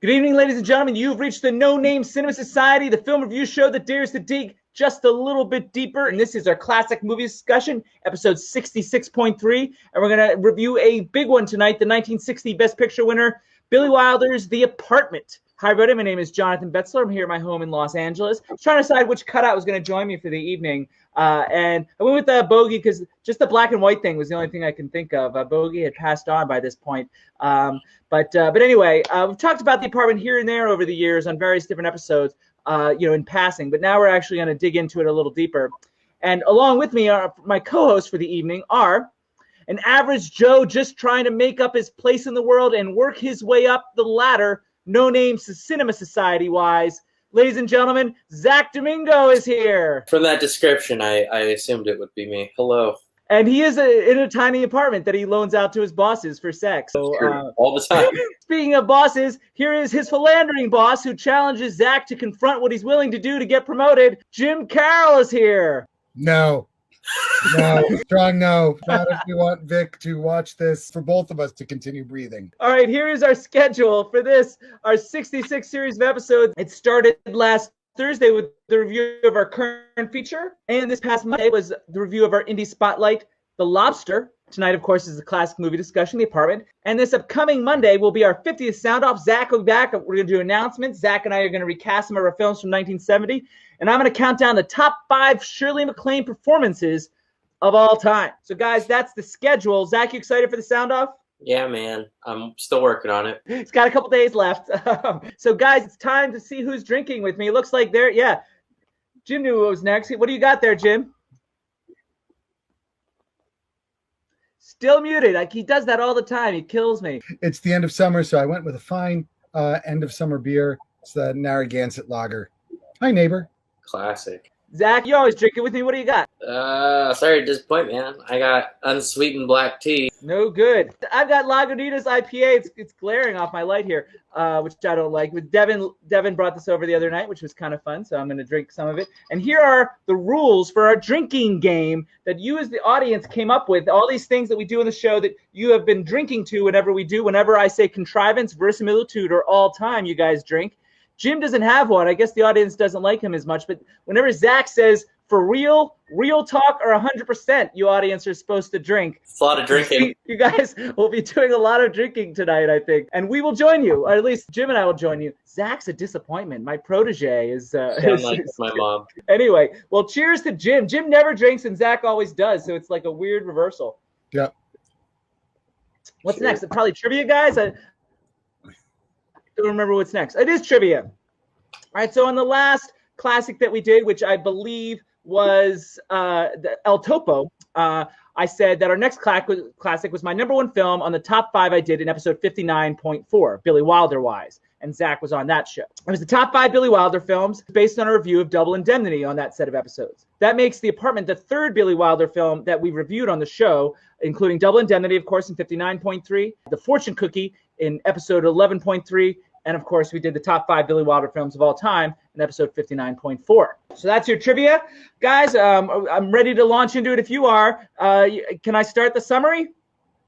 Good evening, ladies and gentlemen. You've reached the No Name Cinema Society, the film review show that dares to dig just a little bit deeper. And this is our classic movie discussion, episode 66.3. And we're going to review a big one tonight, the 1960 Best Picture winner, Billy Wilder's The Apartment. Hi, everybody. My name is Jonathan BETZLER. I'm here at my home in Los Angeles. I was trying to decide which cutout was going to join me for the evening. And I went with Bogey because just the black and white thing was the only thing I can think of. Bogey had passed on by this point. But anyway, we've talked about The Apartment here and there over the years on various different episodes, in passing. But now we're actually going to dig into it a little deeper. And along with me are my co-hosts for the evening are an average Joe just trying to make up his place in the world and work his way up the ladder, No Name Cinema Society-wise. Ladies and gentlemen, Zach Domingo is here. From that description, I assumed it would be me. Hello. And he is in a tiny apartment that he loans out to his bosses for sex. So, all the time. Speaking of bosses, here is his philandering boss who challenges Zach to confront what he's willing to do to get promoted. Jim Carroll is here. No, strong no. Not if you want Vic to watch this for both of us to continue breathing. All right, here is our schedule for this, our 66 series of episodes. It started last Thursday with the review of our current feature, and this past Monday was the review of our indie spotlight, The Lobster. Tonight, of course, is the classic movie discussion, The Apartment. And this upcoming Monday will be our 50th sound-off. Zach will be back. We're going to do announcements. Zach and I are going to recast some of our films from 1970. And I'm going to count down the top 5 Shirley MacLaine performances of all time. So, guys, that's the schedule. Zach, you excited for the sound-off? Yeah, man. I'm still working on it. It's got a couple days left. So, guys, it's time to see who's drinking with me. It looks like Jim knew what was next. What do you got there, Jim? Still muted. Like he does that all the time. He kills me. It's the end of summer, so I went with a fine end of summer beer. It's the Narragansett Lager. Hi, neighbor. Classic. Zach, you always drinking with me. What do you got? Sorry to disappoint, man. I got unsweetened black tea. No good. I've got Lagunitas IPA. It's glaring off my light here, which I don't like. But Devin brought this over the other night, which was kind of fun, so I'm going to drink some of it. And here are the rules for our drinking game that you as the audience came up with. All these things that we do in the show that you have been drinking to whenever I say contrivance, verisimilitude, or all time you guys drink. Jim doesn't have one. I guess the audience doesn't like him as much. But whenever Zach says, for real talk, or 100%, you audience are supposed to drink. It's a lot of drinking. You guys will be doing a lot of drinking tonight, I think. And we will join you. Or at least Jim and I will join you. Zach's a disappointment. My protege is... like my mom. Anyway, well, cheers to Jim. Jim never drinks and Zach always does. So it's like a weird reversal. Yeah. What's next? Probably trivia, guys? I don't remember what's next. It is trivia. All right, so on the last classic that we did, which I believe was El Topo, I said that our next classic was my number one film on the top 5 I did in episode 59.4, Billy Wilder-wise, and Zach was on that show. It was the top 5 Billy Wilder films based on a review of Double Indemnity on that set of episodes. That makes The Apartment the third Billy Wilder film that we reviewed on the show, including Double Indemnity, of course, in 59.3, The Fortune Cookie in episode 11.3, and, of course, we did the top 5 Billy Wilder films of all time in episode 59.4. So that's your trivia. Guys, I'm ready to launch into it if you are. Can I start the summary?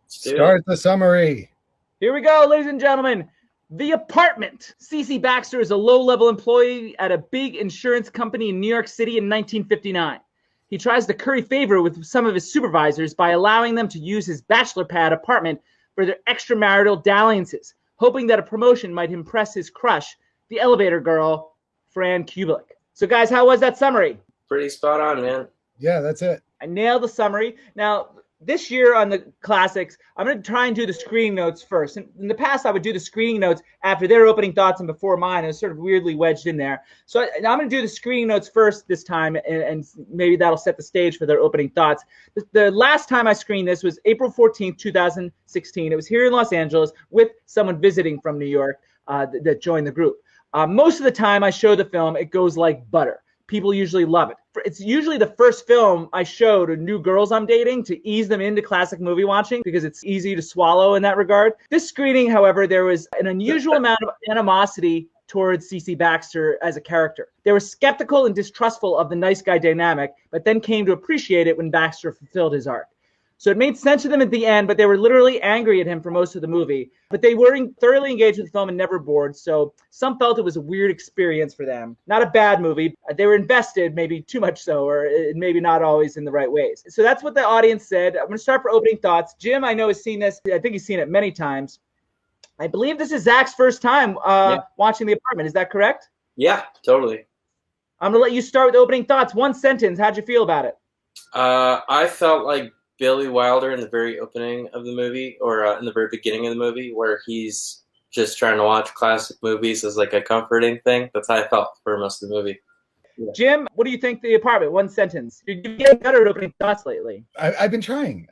Start the summary. Here we go, ladies and gentlemen. The Apartment. C.C. Baxter is a low-level employee at a big insurance company in New York City in 1959. He tries to curry favor with some of his supervisors by allowing them to use his bachelor pad apartment for their extramarital dalliances, hoping that a promotion might impress his crush, the elevator girl, Fran Kubelik. So, guys, how was that summary? Pretty spot on, man. Yeah, that's it. I nailed the summary. Now, this year on the classics, I'm going to try and do the screening notes first. In the past, I would do the screening notes after their opening thoughts and before mine. It was sort of weirdly wedged in there. So I'm going to do the screening notes first this time, and maybe that'll set the stage for their opening thoughts. The last time I screened this was April 14th, 2016. It was here in Los Angeles with someone visiting from New York that joined the group. Most of the time I show the film, it goes like butter. People usually love it. It's usually the first film I show to new girls I'm dating to ease them into classic movie watching because it's easy to swallow in that regard. This screening, however, there was an unusual amount of animosity towards C.C. Baxter as a character. They were skeptical and distrustful of the nice guy dynamic, but then came to appreciate it when Baxter fulfilled his arc. So it made sense to them at the end, but they were literally angry at him for most of the movie. But they were thoroughly engaged with the film and never bored. So some felt it was a weird experience for them. Not a bad movie. They were invested, maybe too much so, or maybe not always in the right ways. So that's what the audience said. I'm going to start for opening thoughts. Jim, I know, has seen this. I think he's seen it many times. I believe this is Zach's first time watching The Apartment. Is that correct? Yeah, totally. I'm going to let you start with opening thoughts. One sentence. How'd you feel about it? I felt like Billy Wilder in the very opening of the movie, or in the very beginning of the movie, where he's just trying to watch classic movies as like a comforting thing. That's how I felt for most of the movie. Yeah. Jim, what do you think The Apartment? One sentence. You're getting better at opening thoughts lately. I've been trying.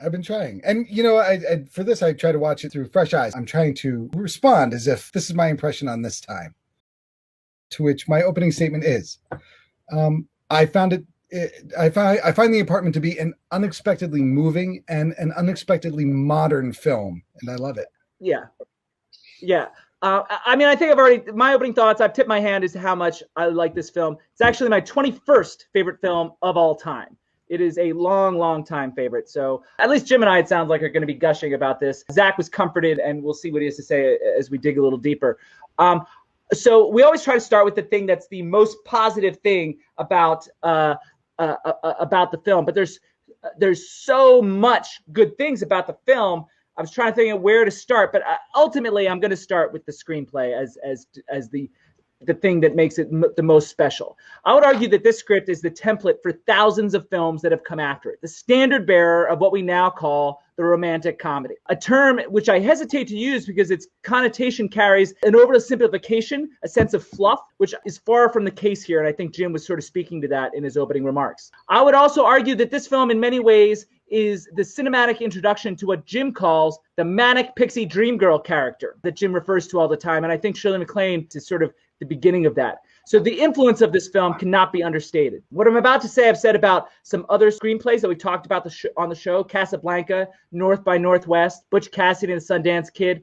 And, you know, I for this, I try to watch it through fresh eyes. I'm trying to respond as if this is my impression on this time. To which my opening statement is, I find The Apartment to be an unexpectedly moving and an unexpectedly modern film, and I love it. Yeah. I mean, I think my opening thoughts, I've tipped my hand as to how much I like this film. It's actually my 21st favorite film of all time. It is a long, long time favorite. So at least Jim and I, it sounds like, are going to be gushing about this. Zach was comforted, and we'll see what he has to say as we dig a little deeper. So we always try to start with the thing that's the most positive thing about the film, but there's so much good things about the film. I was trying to think of where to start, but ultimately I'm going to start with the screenplay as the thing that makes it the most special. I would argue that this script is the template for thousands of films that have come after it, the standard bearer of what we now call the romantic comedy, a term which I hesitate to use because its connotation carries an oversimplification, a sense of fluff, which is far from the case here, and I think Jim was sort of speaking to that in his opening remarks. I would also argue that this film in many ways is the cinematic introduction to what Jim calls the manic pixie dream girl character that Jim refers to all the time, and I think Shirley MacLaine is sort of the beginning of that. So the influence of this film cannot be understated. What I'm about to say, I've said about some other screenplays that we talked about on the show, Casablanca, North by Northwest, Butch Cassidy and the Sundance Kid.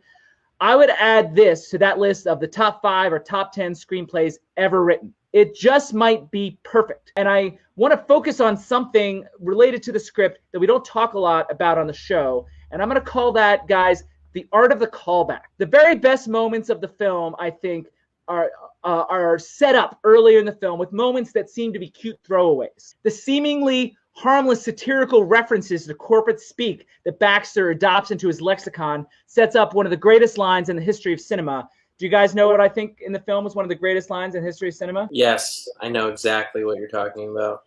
I would add this to that list of the top 5 or top 10 screenplays ever written. It just might be perfect. And I want to focus on something related to the script that we don't talk a lot about on the show. And I'm going to call that, guys, the art of the callback. The very best moments of the film, I think, are set up earlier in the film with moments that seem to be cute throwaways. The seemingly harmless satirical references to corporate speak that Baxter adopts into his lexicon sets up one of the greatest lines in the history of cinema. Do you guys know what I think in the film is one of the greatest lines in the history of cinema? Yes, I know exactly what you're talking about.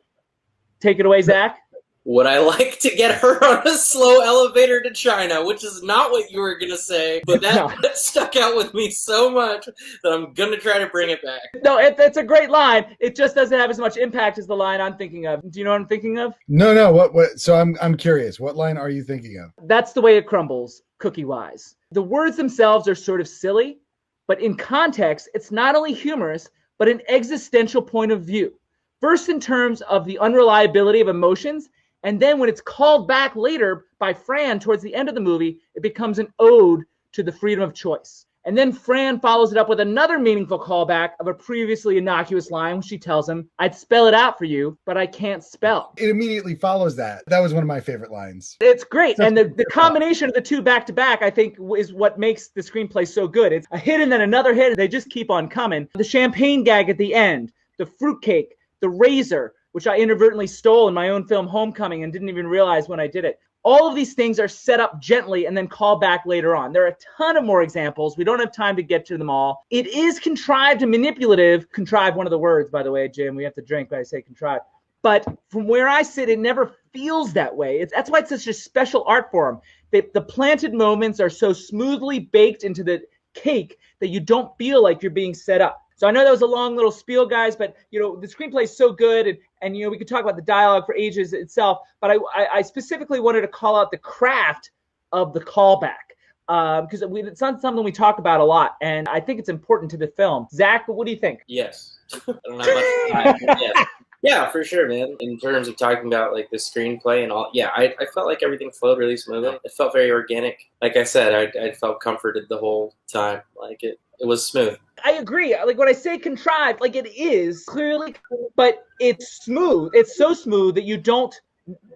Take it away, Zach. Would I like to get her on a slow elevator to China, which is not what you were going to say, but that stuck out with me so much that I'm going to try to bring it back. No, it's a great line. It just doesn't have as much impact as the line I'm thinking of. Do you know what I'm thinking of? No. What? So I'm curious. What line are you thinking of? That's the way it crumbles, cookie-wise. The words themselves are sort of silly, but in context, it's not only humorous, but an existential point of view. First, in terms of the unreliability of emotions, and then when it's called back later by Fran towards the end of the movie, it becomes an ode to the freedom of choice. And then Fran follows it up with another meaningful callback of a previously innocuous line when she tells him, "I'd spell it out for you, but I can't spell." It immediately follows that. That was one of my favorite lines. It's great. And the combination of the two back to back, I think, is what makes the screenplay so good. It's a hit and then another hit, and they just keep on coming. The champagne gag at the end, the fruitcake, the razor, which I inadvertently stole in my own film Homecoming and didn't even realize when I did it. All of these things are set up gently and then called back later on. There are a ton of more examples. We don't have time to get to them all. It is contrived and manipulative. Contrived, one of the words, by the way, Jim. We have to drink when I say contrived. But from where I sit, it never feels that way. That's why it's such a special art form. The planted moments are so smoothly baked into the cake that you don't feel like you're being set up. So I know that was a long little spiel, guys, but the screenplay is so good, and we could talk about the dialogue for ages itself, but I specifically wanted to call out the craft of the callback because it's not something we talk about a lot, and I think it's important to the film. Zach, what do you think? Yes. I don't have much time. Yes. Yeah, for sure, man. In terms of talking about like the screenplay and all, yeah, I felt like everything flowed really smoothly. It felt very organic. Like I said, I felt comforted the whole time. Like it was smooth. I agree. Like when I say contrived, like it is clearly, but it's smooth. It's so smooth that you don't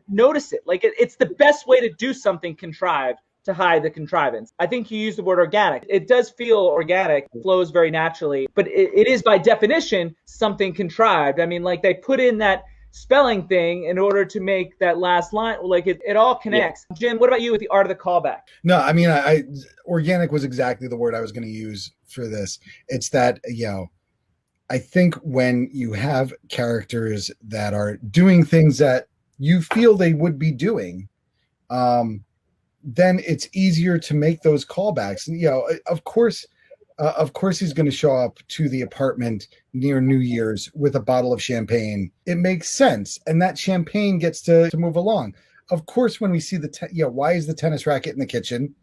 notice it. Like it's the best way to do something contrived to hide the contrivance. I think you use the word organic. It does feel organic, flows very naturally, but it is by definition something contrived. I mean, like they put in that spelling thing in order to make that last line, like it all connects. Yeah. Jim, what about you with the art of the callback? No, I mean, organic was exactly the word I was going to use for this. It's that, I think when you have characters that are doing things that you feel they would be doing, then it's easier to make those callbacks. Of course he's going to show up to the apartment near New Year's with a bottle of champagne. It makes sense. And that champagne gets to move along. Of course, when we see why is the tennis racket in the kitchen?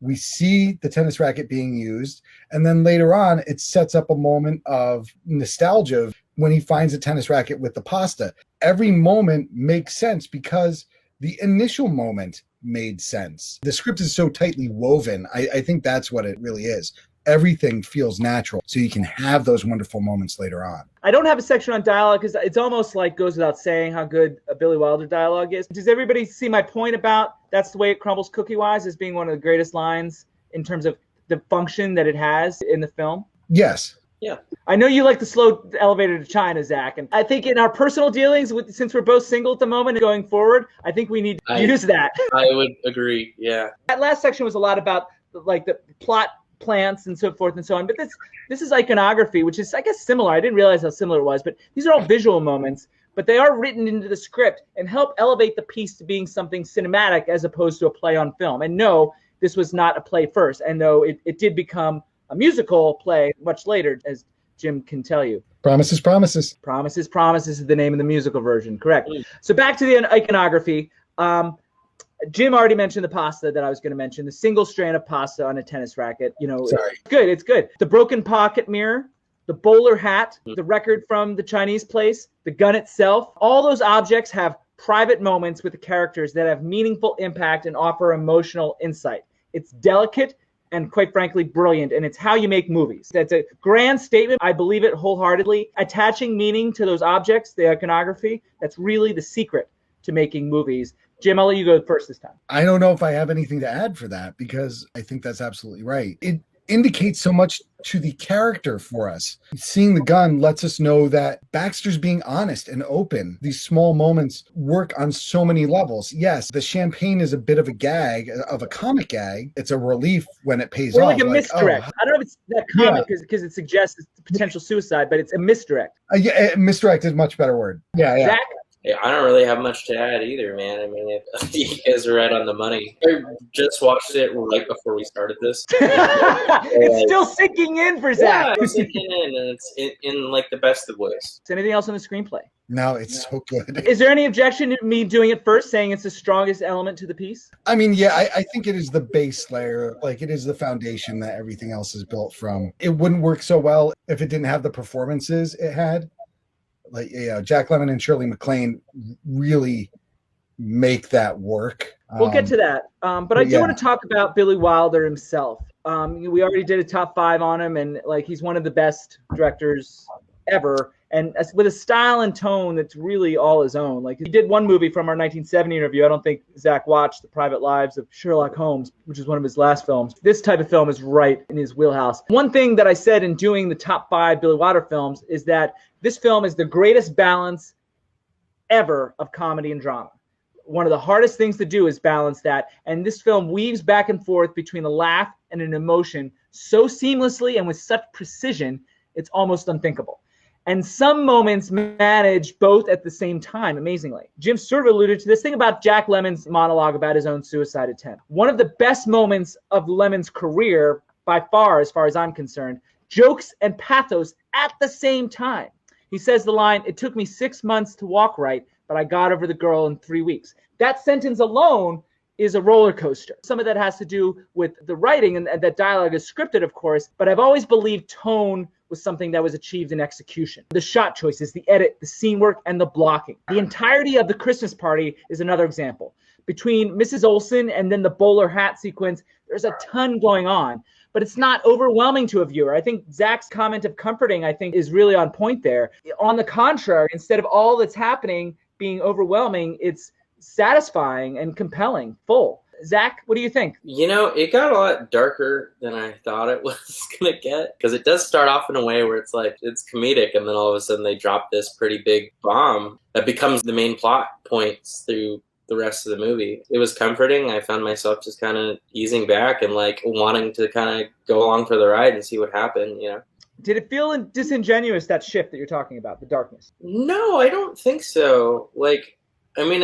We see the tennis racket being used. And then later on, it sets up a moment of nostalgia when he finds a tennis racket with the pasta. Every moment makes sense because the initial moment made sense. The script is so tightly woven. I think that's what it really is. Everything feels natural, so you can have those wonderful moments later on. I don't have a section on dialogue because it's almost like goes without saying how good a Billy Wilder dialogue is. Does everybody see my point about that's the way it crumbles cookie-wise as being one of the greatest lines in terms of the function that it has in the film? Yes. Yeah. I know you like the slow elevator to China, Zach, and I think in our personal dealings, since we're both single at the moment and going forward, I think we need to use that. I would agree, yeah. That last section was a lot about like the plot plants and so forth and so on, but this is iconography, which is, I guess, similar. I didn't realize how similar it was, but these are all visual moments, but they are written into the script and help elevate the piece to being something cinematic as opposed to a play on film. And no, this was not a play first, and though it did become a musical play much later, as Jim can tell you. Promises, Promises. Promises, Promises is the name of the musical version, correct. So back to the iconography. Jim already mentioned the pasta that I was going to mention, the single strand of pasta on a tennis racket. Sorry. It's good. The broken pocket mirror, the bowler hat, the record from the Chinese place, the gun itself. All those objects have private moments with the characters that have meaningful impact and offer emotional insight. It's delicate and, quite frankly, brilliant, and it's how you make movies. That's a grand statement. I believe it wholeheartedly. Attaching meaning to those objects, the iconography, that's really the secret to making movies. Jim, I'll let you go first this time. I don't know if I have anything to add for that because I think that's absolutely right. It indicates so much to the character for us. Seeing the gun lets us know that Baxter's being honest and open. These small moments work on so many levels. Yes, the champagne is a bit of a gag, of a comic gag. It's a relief when it pays off. Or like a misdirect. I don't know if it's that comic because it suggests potential suicide, but it's a misdirect. Misdirect is a much better word. Yeah. Zach? Yeah, I don't really have much to add either, man. I mean, you guys are right on the money. I just watched it right before we started this. It's still sinking in for Zach. Yeah, it's sinking in, and it's in like the best of ways. Is anything else on the screenplay? No, it's so good. Is there any objection to me doing it first, saying it's the strongest element to the piece? I mean, yeah, I think it is the base layer. Like, it is the foundation that everything else is built from. It wouldn't work so well if it didn't have the performances it had. Like, Jack Lemmon and Shirley MacLaine really make that work. We'll get to that. But I do want to talk about Billy Wilder himself. We already did a top 5 on him, and like he's one of the best directors ever. And with a style and tone that's really all his own. Like, he did one movie from our 1970 interview. I don't think Zach watched, The Private Lives of Sherlock Holmes, which is one of his last films. This type of film is right in his wheelhouse. One thing that I said in doing the top 5 Billy Wilder films is that this film is the greatest balance ever of comedy and drama. One of the hardest things to do is balance that. And this film weaves back and forth between a laugh and an emotion so seamlessly and with such precision, it's almost unthinkable. And some moments manage both at the same time, amazingly. Jim sort of alluded to this thing about Jack Lemmon's monologue about his own suicide attempt. One of the best moments of Lemmon's career, by far, as far as I'm concerned, jokes and pathos at the same time. He says the line, "It took me 6 months to walk right, but I got over the girl in 3 weeks." That sentence alone is a roller coaster. Some of that has to do with the writing, and that dialogue is scripted, of course, but I've always believed tone was something that was achieved in execution. The shot choices, the edit, the scene work, and the blocking. The entirety of The Christmas Party is another example. Between Mrs. Olsen and then the bowler hat sequence, there's a ton going on, but it's not overwhelming to a viewer. I think Zach's comment of comforting, I think, is really on point there. On the contrary, instead of all that's happening being overwhelming, it's satisfying and compelling, full. Zach, what do you think? You know, it got a lot darker than I thought it was going to get, because it does start off in a way where it's like, it's comedic, and then all of a sudden they drop this pretty big bomb that becomes the main plot points through the rest of the movie. It was comforting. I found myself just kind of easing back and like wanting to kind of go along for the ride and see what happened, you know. Did it feel disingenuous, that shift that you're talking about, the darkness? No, I don't think so. Like, I mean,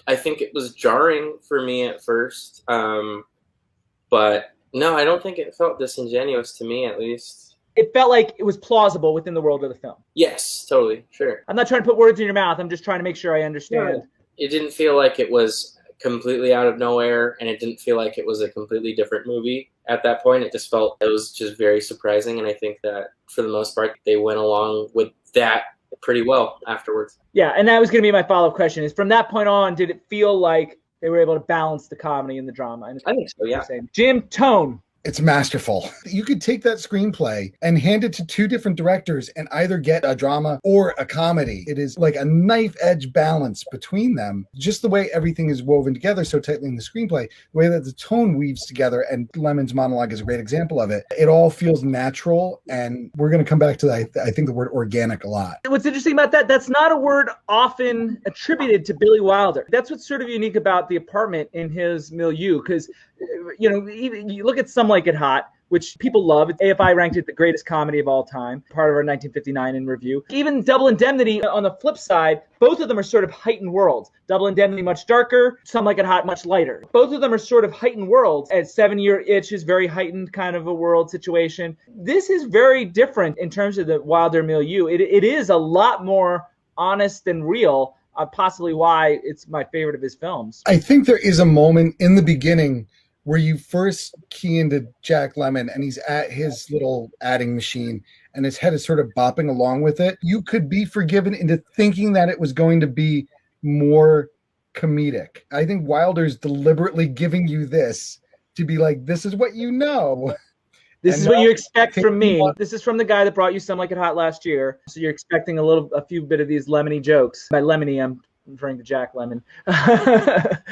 I think it was jarring for me at first. But no, I don't think it felt disingenuous to me, at least. It felt like it was plausible within the world of the film. Yes, totally, sure. I'm not trying to put words in your mouth. I'm just trying to make sure I understand. Yeah. It didn't feel like it was completely out of nowhere, and it didn't feel like it was a completely different movie at that point. It just felt, it was just very surprising, and I think that for the most part they went along with that pretty well afterwards. Yeah, and that was going to be my follow-up question, is from that point on, did it feel like they were able to balance the comedy and the drama? I think so, yeah. Jim, tone. It's masterful. You could take that screenplay and hand it to two different directors and either get a drama or a comedy. It is like a knife edge balance between them. Just the way everything is woven together so tightly in the screenplay, the way that the tone weaves together, and Lemon's monologue is a great example of it. It all feels natural, and we're going to come back to, I think, the word organic a lot. What's interesting about that, that's not a word often attributed to Billy Wilder. That's what's sort of unique about The Apartment in his milieu, because, you know, even you look at Some Like It Hot, which people love. AFI ranked it the greatest comedy of all time, part of our 1959 in review. Even Double Indemnity, on the flip side, both of them are sort of heightened worlds. Double Indemnity much darker, Some Like It Hot much lighter. Both of them are sort of heightened worlds. As 7 Year Itch is very heightened kind of a world situation. This is very different in terms of the Wilder milieu. It is a lot more honest and real, possibly why it's my favorite of his films. I think there is a moment in the beginning where you first key into Jack Lemmon and he's at his little adding machine and his head is sort of bopping along with it. You could be forgiven into thinking that it was going to be more comedic. I think Wilder's deliberately giving you this to be like, this is what you know. This is what you expect from me. This is from the guy that brought you Some Like It Hot last year. So you're expecting a few bit of these Lemony jokes. By Lemony, I'm referring to Jack Lemmon.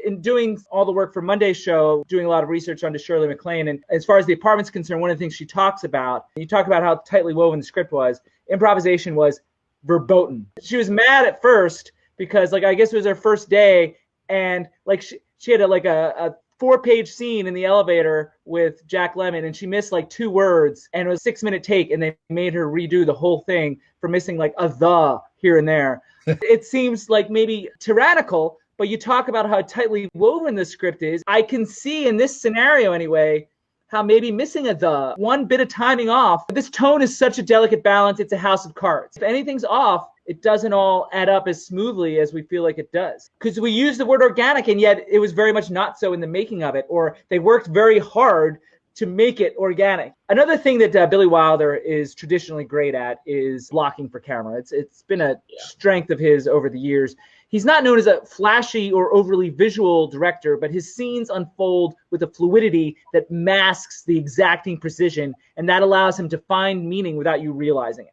In doing all the work for Monday's show, doing a lot of research onto Shirley MacLaine, and as far as The Apartment's concerned, one of the things she talks about, you talk about how tightly woven the script was, improvisation was verboten. She was mad at first because, like, I guess it was her first day, and like she had a 4-page scene in the elevator with Jack Lemmon, and she missed like 2 words, and it was a 6-minute take, and they made her redo the whole thing for missing like a the here and there. It seems like maybe tyrannical, but you talk about how tightly woven the script is. I can see in this scenario anyway, how maybe missing a the, one bit of timing off. This tone is such a delicate balance. It's a house of cards. If anything's off, it doesn't all add up as smoothly as we feel like it does. Because we use the word organic, and yet it was very much not so in the making of it, or they worked very hard to make it organic. Another thing that Billy Wilder is traditionally great at is blocking for camera. It's been a strength of his over the years. He's not known as a flashy or overly visual director, but his scenes unfold with a fluidity that masks the exacting precision, and that allows him to find meaning without you realizing it.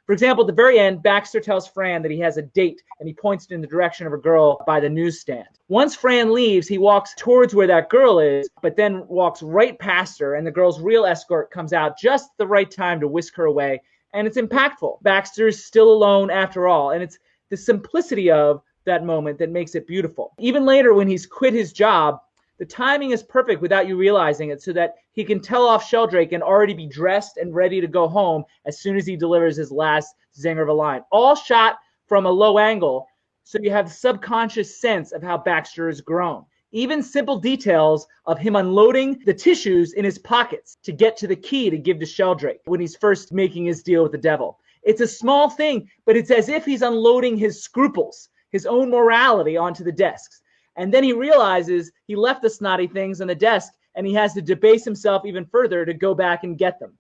For example, at the very end, Baxter tells Fran that he has a date, and he points in the direction of a girl by the newsstand. Once Fran leaves, he walks towards where that girl is, but then walks right past her, and the girl's real escort comes out just the right time to whisk her away, and it's impactful. Baxter's still alone after all, and it's the simplicity of that moment that makes it beautiful. Even later, when he's quit his job, the timing is perfect without you realizing it, so that he can tell off Sheldrake and already be dressed and ready to go home as soon as he delivers his last zinger of a line. All shot from a low angle, so you have the subconscious sense of how Baxter has grown. Even simple details of him unloading the tissues in his pockets to get to the key to give to Sheldrake when he's first making his deal with the devil. It's a small thing, but it's as if he's unloading his scruples, his own morality onto the desks. And then he realizes he left the snotty things on the desk, and he has to debase himself even further to go back and get them.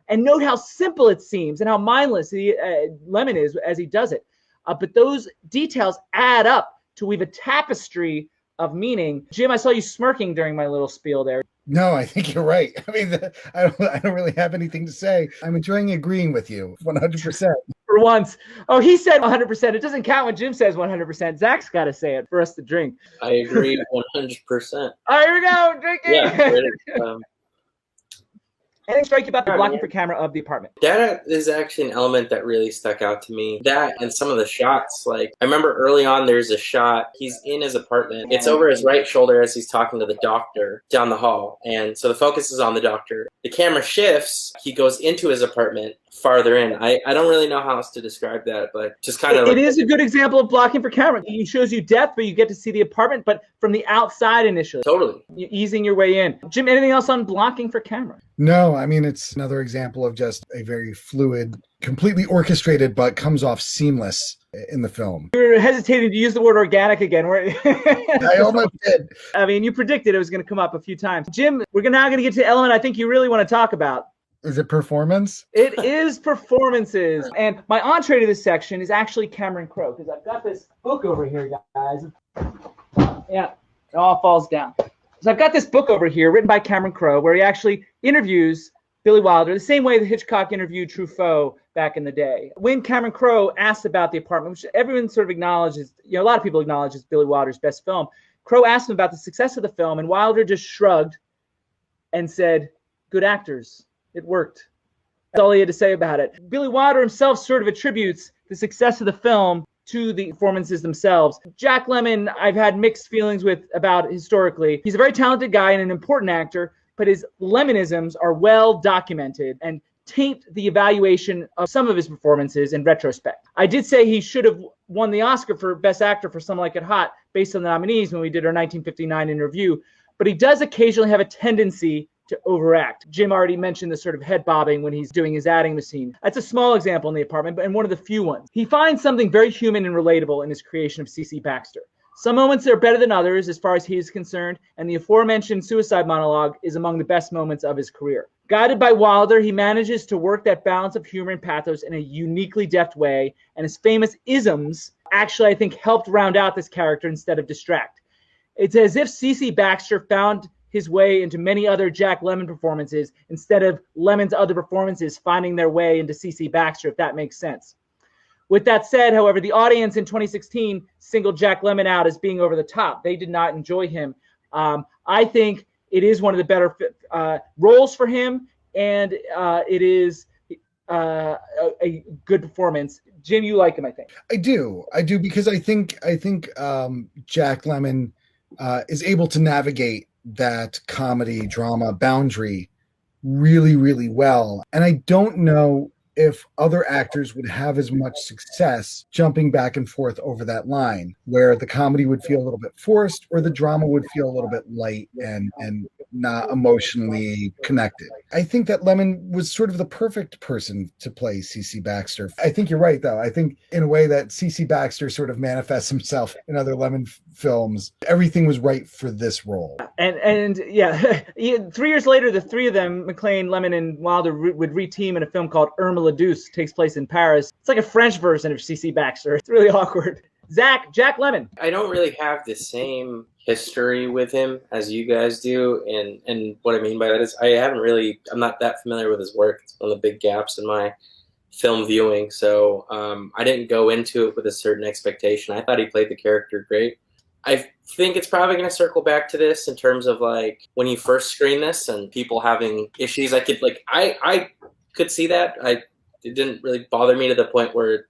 And note how simple it seems and how mindless Lemmon is as he does it. But those details add up to weave a tapestry of meaning. Jim, I saw you smirking during my little spiel there. No, I think you're right. I mean, I don't really have anything to say. I'm enjoying agreeing with you 100%. for once. Oh, he said 100%. It doesn't count when Jim says 100%. Zach's got to say it for us to drink. I agree 100%. All right, here we go. Drinking. Yeah, ready. Anything strike you about the blocking for camera of the apartment? That is actually an element that really stuck out to me. That and some of the shots, like I remember early on there's a shot, he's in his apartment. It's over his right shoulder as he's talking to the doctor down the hall. And so the focus is on the doctor. The camera shifts, he goes into his apartment farther in. I don't really know how else to describe that, but just kind of it is a good example of blocking for camera. He shows you depth, but you get to see the apartment, but from the outside initially. Totally. Easing your way in. Jim, anything else on blocking for camera? No, I mean, it's another example of just a very fluid, completely orchestrated, but comes off seamless in the film. You were hesitating to use the word organic again. I almost did. I mean, you predicted it was going to come up a few times. Jim, we're now going to get to the element I think you really want to talk about. Is it performance? It is performances. And my entree to this section is actually Cameron Crowe, because I've got this book over here, guys. Yeah, it all falls down. So I've got this book over here written by Cameron Crowe where he actually interviews Billy Wilder the same way that Hitchcock interviewed Truffaut back in the day. When Cameron Crowe asked about the apartment, which everyone sort of acknowledges, a lot of people acknowledge it's Billy Wilder's best film, Crowe asked him about the success of the film, and Wilder just shrugged and said, "Good actors. It worked." That's all he had to say about it. Billy Wilder himself sort of attributes the success of the film to the performances themselves. Jack Lemmon, I've had mixed feelings with about historically. He's a very talented guy and an important actor, but his Lemmonisms are well documented and taint the evaluation of some of his performances in retrospect. I did say he should have won the Oscar for Best Actor for Some Like It Hot based on the nominees when we did our 1959 in review, but he does occasionally have a tendency to overact. Jim already mentioned the sort of head bobbing when he's doing his adding machine. That's a small example in the apartment, but and one of the few ones. He finds something very human and relatable in his creation of C.C. Baxter. Some moments are better than others as far as he is concerned, and the aforementioned suicide monologue is among the best moments of his career. Guided by Wilder, he manages to work that balance of humor and pathos in a uniquely deft way, and his famous isms actually, I think, helped round out this character instead of distract. It's as if C.C. Baxter found his way into many other Jack Lemmon performances instead of Lemmon's other performances finding their way into C.C. Baxter, if that makes sense. With that said, however, the audience in 2016 singled Jack Lemmon out as being over the top. They did not enjoy him. I think it is one of the better roles for him, and it is a good performance. Jim, you like him, I think. I do because I think Jack Lemmon is able to navigate that comedy drama boundary really, really well. And I don't know if other actors would have as much success jumping back and forth over that line, where the comedy would feel a little bit forced or the drama would feel a little bit light and not emotionally connected. I think that Lemmon was sort of the perfect person to play C.C. Baxter. I think you're right, though. I think in a way that C.C. Baxter sort of manifests himself in other Lemmon films. Everything was right for this role. And yeah, 3 years later, the three of them, McClane, Lemmon, and Wilder, would re-team in a film called Irma la Douce. Takes place in Paris. It's like a French version of C.C. Baxter. It's really awkward. Jack Lemmon. I don't really have the same history with him as you guys do, and what I mean by that is I'm not that familiar with his work. It's one of the big gaps in my film viewing, so I didn't go into it with a certain expectation. I thought he played the character great. I think it's probably going to circle back to this in terms of like when you first screen this and people having issues. I could see that. It didn't really bother me to the point where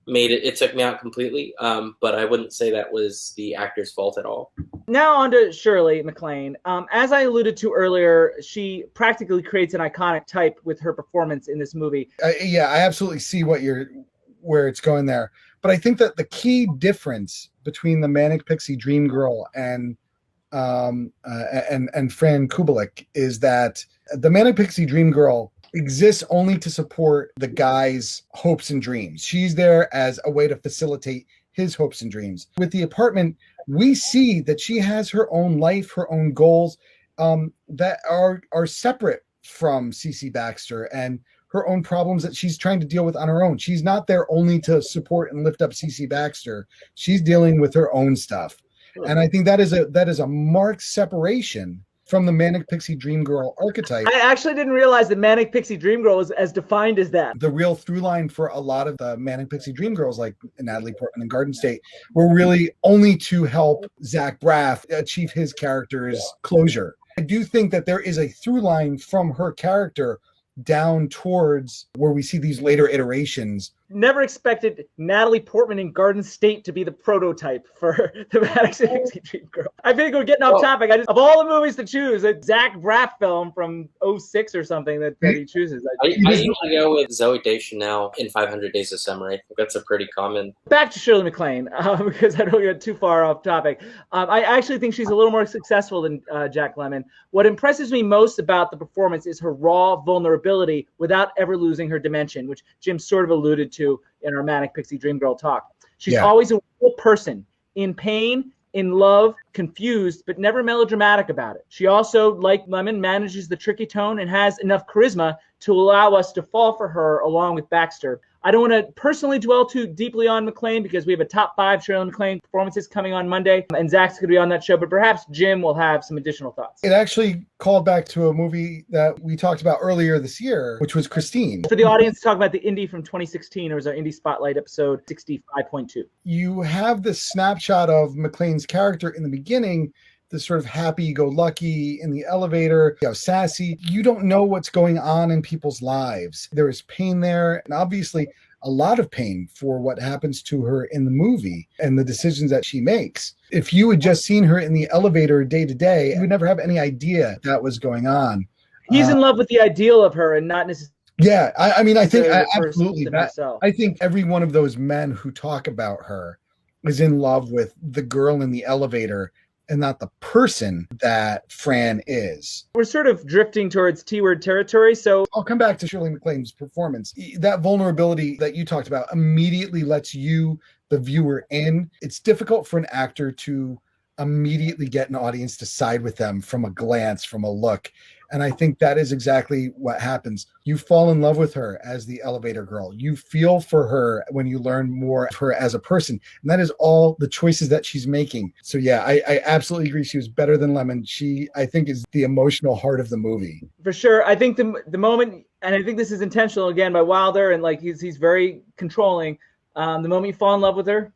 it took me out completely, but I wouldn't say that was the actor's fault at all. Now on to Shirley MacLaine. As I alluded to earlier, she practically creates an iconic type with her performance in this movie. Yeah, I absolutely see where it's going there. But I think that the key difference between the Manic Pixie Dream Girl and Fran Kubelik is that the Manic Pixie Dream Girl exists only to support the guy's hopes and dreams. She's there as a way to facilitate his hopes and dreams. With the apartment, we see that she has her own life, her own goals that are separate from C.C. Baxter and her own problems that she's trying to deal with on her own. She's not there only to support and lift up C.C. Baxter. She's dealing with her own stuff. And I think that is a marked separation from the Manic Pixie Dream Girl archetype. I actually didn't realize that Manic Pixie Dream Girl was as defined as that. The real through line for a lot of the Manic Pixie Dream Girls, like Natalie Portman and Garden State, were really only to help Zach Braff achieve his character's closure. I do think that there is a through line from her character down towards where we see these later iterations. Never expected Natalie Portman in Garden State to be the prototype for the Manic Pixie Dream Girl. I think we're getting off topic. Of all the movies to choose, a Zach Braff film from 06 or something that he chooses. I usually go with Zooey Deschanel in 500 Days of Summer. I think that's a pretty common. Back to Shirley MacLaine, because I don't get too far off topic. I actually think she's a little more successful than Jack Lemmon. What impresses me most about the performance is her raw vulnerability without ever losing her dimension, which Jim sort of alluded to in our Manic Pixie Dream Girl talk. She's always a real person, in pain, in love, confused, but never melodramatic about it. She also, like Lemmon, manages the tricky tone and has enough charisma to allow us to fall for her along with Baxter. I don't want to personally dwell too deeply on MacLaine because we have a top 5 Shirley MacLaine performances coming on Monday, and Zach's going to be on that show, but perhaps Jim will have some additional thoughts. It actually called back to a movie that we talked about earlier this year, which was Christine. For the audience, talk about the indie from 2016. It was our Indie Spotlight episode 65.2. You have this snapshot of MacLane's character in the beginning, this sort of happy-go-lucky in the elevator, sassy. You don't know what's going on in people's lives. There is pain there, and obviously a lot of pain for what happens to her in the movie and the decisions that she makes. If you had just seen her in the elevator day to day, you would never have any idea that was going on. He's in love with the ideal of her and not necessarily. Yeah, I mean, I think absolutely. Myself. I think every one of those men who talk about her is in love with the girl in the elevator and not the person that Fran is. We're sort of drifting towards T-word territory, so I'll come back to Shirley MacLaine's performance. That vulnerability that you talked about immediately lets you, the viewer, in. It's difficult for an actor to immediately get an audience to side with them from a glance, from a look. And I think that is exactly what happens. You fall in love with her as the elevator girl. You feel for her when you learn more of her as a person. And that is all the choices that she's making. So yeah, I absolutely agree. She was better than Lemmon. She, I think, is the emotional heart of the movie. For sure. I think the moment, and I think this is intentional again by Wilder, and like he's very controlling. The moment you fall in love with her,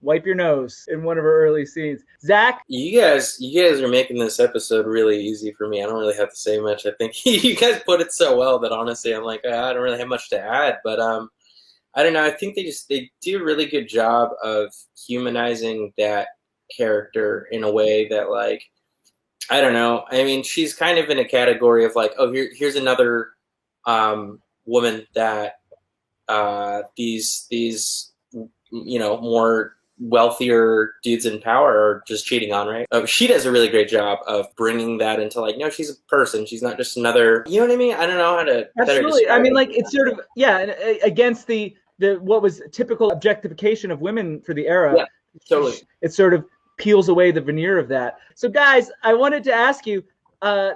wipe your nose in one of her early scenes. Zach? You guys are making this episode really easy for me. I don't really have to say much. I think you guys put it so well that honestly I'm like, I don't really have much to add. But I don't know. I think they do a really good job of humanizing that character in a way that, like, I don't know. I mean, she's kind of in a category of like, oh, here's another woman that these more wealthier dudes in power are just cheating on, right? She does a really great job of bringing that into like, no, she's a person. She's not just another, you know what I mean? I don't know how to absolutely. I mean, like, it's sort of, against the what was typical objectification of women for the era. Yeah, totally. It sort of peels away the veneer of that. So guys, I wanted to ask you,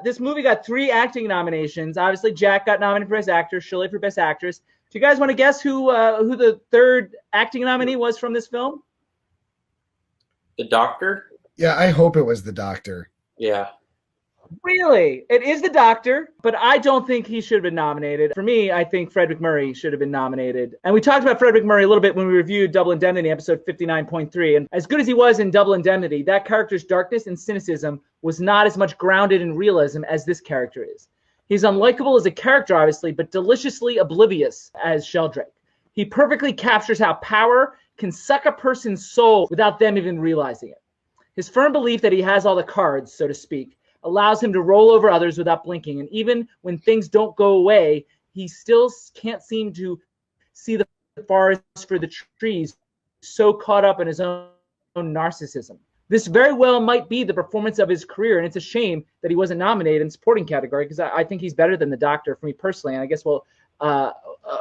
this movie got 3 acting nominations. Obviously, Jack got nominated for Best Actor, Shirley for Best Actress. Do you guys want to guess who the 3rd acting nominee was from this film? The Doctor? Yeah, I hope it was The Doctor. Yeah. Really? It is The Doctor, but I don't think he should have been nominated. For me, I think Fred McMurray should have been nominated. And we talked about Fred McMurray a little bit when we reviewed Double Indemnity, episode 59.3. And as good as he was in Double Indemnity, that character's darkness and cynicism was not as much grounded in realism as this character is. He's unlikable as a character, obviously, but deliciously oblivious as Sheldrake. He perfectly captures how power can suck a person's soul without them even realizing it. His firm belief that he has all the cards, so to speak, allows him to roll over others without blinking. And even when things don't go away, he still can't seem to see the forest for the trees, so caught up in his own narcissism. This very well might be the performance of his career, and it's a shame that he wasn't nominated in supporting category because I think he's better than The Doctor for me personally, and I guess we'll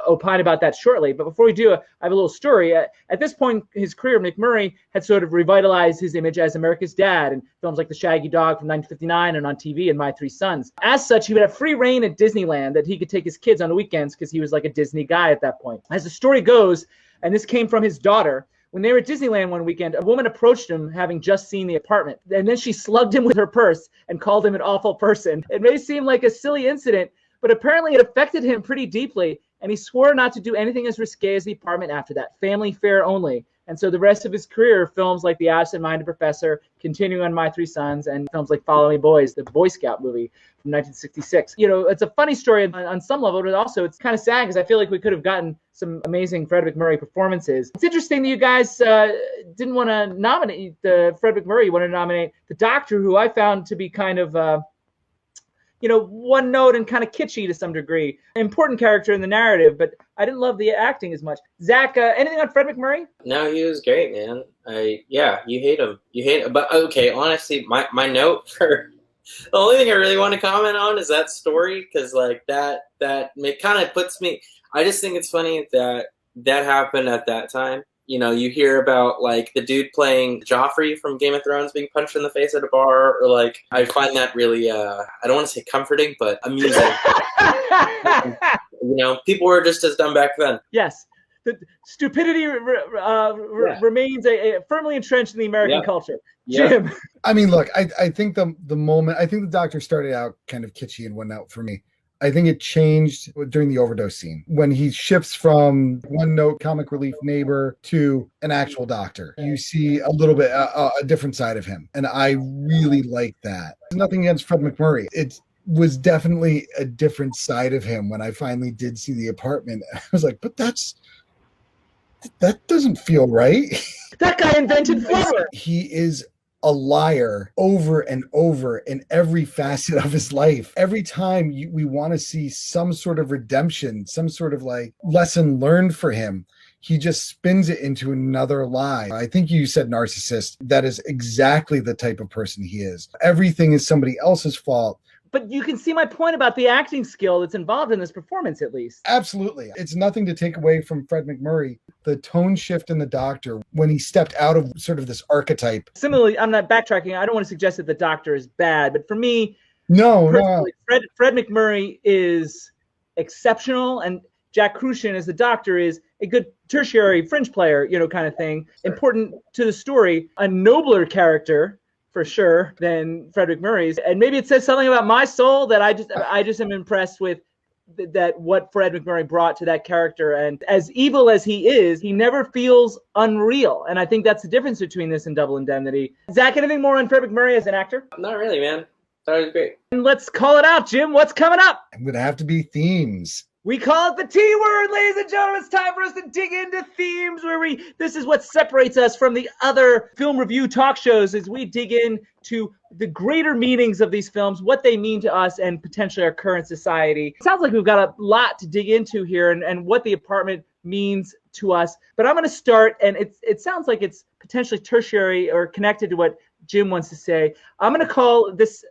opine about that shortly. But before we do, I have a little story. At this point in his career, McMurray had sort of revitalized his image as America's dad in films like The Shaggy Dog from 1959 and on TV in My Three Sons. As such, he would have free reign at Disneyland that he could take his kids on the weekends because he was like a Disney guy at that point. As the story goes, and this came from his daughter, When they were at Disneyland one weekend, a woman approached him having just seen the apartment, and then she slugged him with her purse and called him an awful person. It may seem like a silly incident, but apparently it affected him pretty deeply, and he swore not to do anything as risque as the apartment after that, family fare only. And so the rest of his career, films like The Absent-Minded Professor, continuing on My Three Sons, and films like Follow Me Boys, the Boy Scout movie from 1966. You know, it's a funny story on some level, but also it's kind of sad because I feel like we could have gotten some amazing Fred MacMurray performances. It's interesting that you guys didn't want to nominate Fred MacMurray. You wanted to nominate the Doctor, who I found to be kind of one note and kind of kitschy to some degree. Important character in the narrative, but I didn't love the acting as much. Zach, anything on Fred MacMurray? No, he was great, man. You hate him. But okay, honestly, my note for the only thing I really want to comment on is that story, because like that kind of puts me. I just think it's funny that happened at that time. You know, you hear about like the dude playing Joffrey from Game of Thrones being punched in the face at a bar, or like I find that really I don't want to say comforting, but amusing. You know, people were just as dumb back then. Yes. The stupidity remains firmly entrenched in the American culture. Jim. I mean, look, I think the moment, I think the Doctor started out kind of kitschy and whatnot for me. I think it changed during the overdose scene when he shifts from one note comic relief neighbor to an actual doctor. You see a little bit a different side of him, and I really like that. Nothing against Fred MacMurray. It was definitely a different side of him when I finally did see the apartment. I was like, but that doesn't feel right. That guy invented flour. He is a liar over and over in every facet of his life. Every time we want to see some sort of redemption, some sort of like lesson learned for him, he just spins it into another lie. I think you said narcissist. That is exactly the type of person he is. Everything is somebody else's fault. But you can see my point about the acting skill that's involved in this performance, at least. Absolutely. It's nothing to take away from Fred MacMurray. The tone shift in the Doctor when he stepped out of sort of this archetype. Similarly, I'm not backtracking. I don't want to suggest that the Doctor is bad, but for me, no. Fred MacMurray is exceptional, and Jack Kruschen as the Doctor is a good tertiary fringe player, kind of thing. Sure. Important to the story, a nobler character for sure than Fred MacMurray's, and maybe it says something about my soul that I just am impressed with that what Fred MacMurray brought to that character. And as evil as he is, he never feels unreal, and I think that's the difference between this and Double Indemnity. Zach, anything more on Fred MacMurray as an actor? Not really, man. That was great. And let's call it out, Jim. What's coming up? I'm gonna have to be themes. We call it the T word, ladies and gentlemen. It's time for us to dig into themes this is what separates us from the other film review talk shows, as we dig into the greater meanings of these films, what they mean to us and potentially our current society. It sounds like we've got a lot to dig into here and what the apartment means to us. But I'm going to start, and it sounds like it's potentially tertiary or connected to what Jim wants to say. I'm going to call this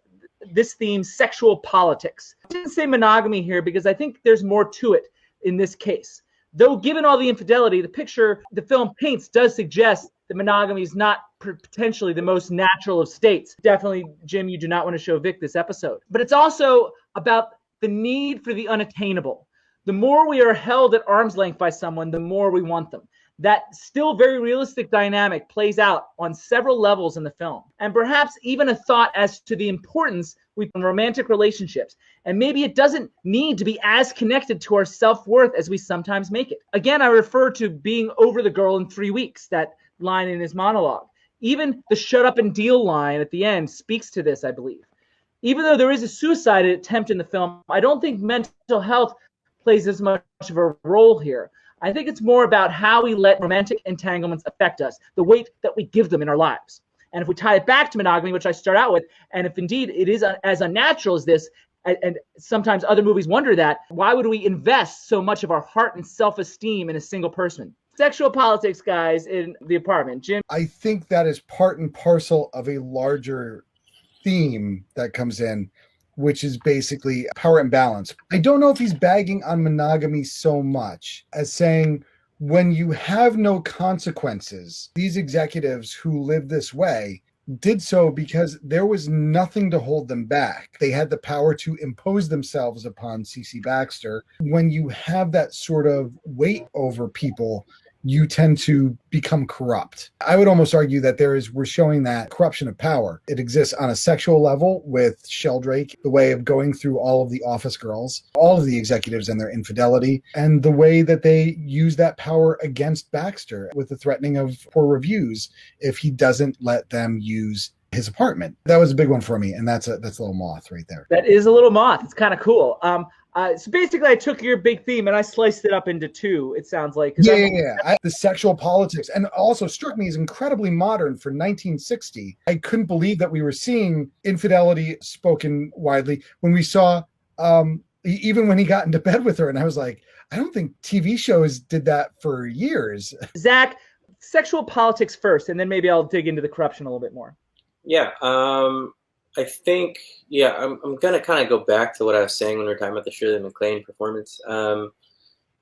theme sexual politics. I didn't say monogamy here because I think there's more to it in this case. Though given all the infidelity, the picture the film paints does suggest that monogamy is not potentially the most natural of states. Definitely, Jim, you do not want to show Vic this episode. But it's also about the need for the unattainable. The more we are held at arm's length by someone, the more we want them. That still very realistic dynamic plays out on several levels in the film, and perhaps even a thought as to the importance in romantic relationships. And maybe it doesn't need to be as connected to our self-worth as we sometimes make it. Again, I refer to being over the girl in 3 weeks, that line in his monologue. Even the shut up and deal line at the end speaks to this, I believe. Even though there is a suicide attempt in the film, I don't think mental health plays as much of a role here. I think it's more about how we let romantic entanglements affect us, the weight that we give them in our lives. And if we tie it back to monogamy, which I start out with, and if indeed it is as unnatural as this, and sometimes other movies wonder that, why would we invest so much of our heart and self-esteem in a single person? Sexual politics, guys, in the apartment. Jim? I think that is part and parcel of a larger theme that comes in, which is basically power imbalance. I don't know if he's bagging on monogamy so much as saying, when you have no consequences, these executives who live this way did so because there was nothing to hold them back. They had the power to impose themselves upon C.C. Baxter. When you have that sort of weight over people, you tend to become corrupt. I would almost argue that we're showing that corruption of power. It exists on a sexual level with Sheldrake, the way of going through all of the office girls, all of the executives and their infidelity, and the way that they use that power against Baxter with the threatening of poor reviews if he doesn't let them use his apartment. That was a big one for me, and that's a little moth right there. That is a little moth. It's kind of cool. So basically, I took your big theme and I sliced it up into two, it sounds like. The sexual politics, and also struck me as incredibly modern for 1960. I couldn't believe that we were seeing infidelity spoken widely when we saw, even when he got into bed with her, and I was like, I don't think TV shows did that for years. Zach, sexual politics first, and then maybe I'll dig into the corruption a little bit more. Yeah, I think, I'm going to kind of go back to what I was saying when we were talking about the Shirley MacLaine performance,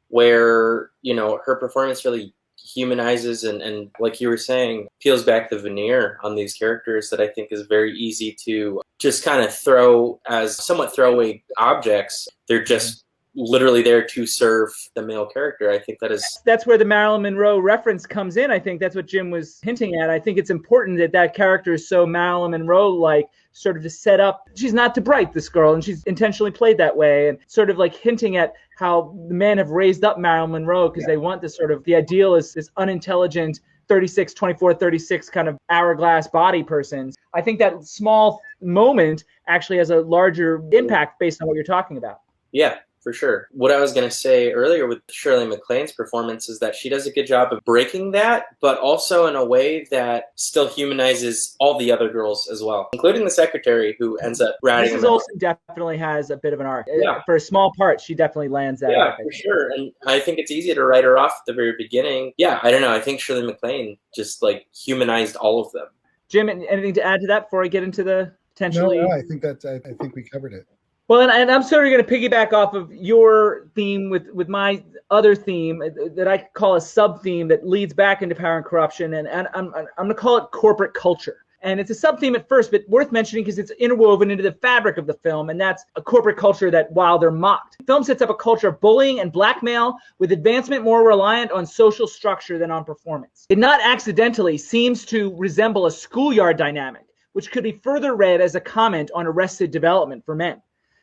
where, her performance really humanizes and like you were saying, peels back the veneer on these characters that I think is very easy to just kind of throw as somewhat throwaway objects. They're just literally there to serve the male character. I think that's where the Marilyn Monroe reference comes in. I think that's what Jim was hinting at. I think it's important that character is so Marilyn Monroe-like, sort of to set up, she's not too bright, this girl, and she's intentionally played that way, and sort of like hinting at how the men have raised up Marilyn Monroe because they want this sort of, the ideal is this unintelligent 24, 36 kind of hourglass body person. I think that small moment actually has a larger impact based on what you're talking about. Yeah, for sure. What I was going to say earlier with Shirley MacLaine's performance is that she does a good job of breaking that, but also in a way that still humanizes all the other girls as well, including the secretary who ends up ratting Mrs. Olsen definitely has a bit of an arc. Yeah. For a small part, she definitely lands that. Yeah, for sure. And I think it's easy to write her off at the very beginning. Yeah, I don't know. I think Shirley MacLaine just humanized all of them. Jim, anything to add to that before I get into the potentially? No, I think we covered it. Well, and I'm sort of going to piggyback off of your theme with my other theme that I call a sub-theme that leads back into power and corruption, and I'm going to call it corporate culture. And it's a sub-theme at first, but worth mentioning because it's interwoven into the fabric of the film, and that's a corporate culture that, while they're mocked. The film sets up a culture of bullying and blackmail, with advancement more reliant on social structure than on performance. It not accidentally seems to resemble a schoolyard dynamic, which could be further read as a comment on arrested development for men.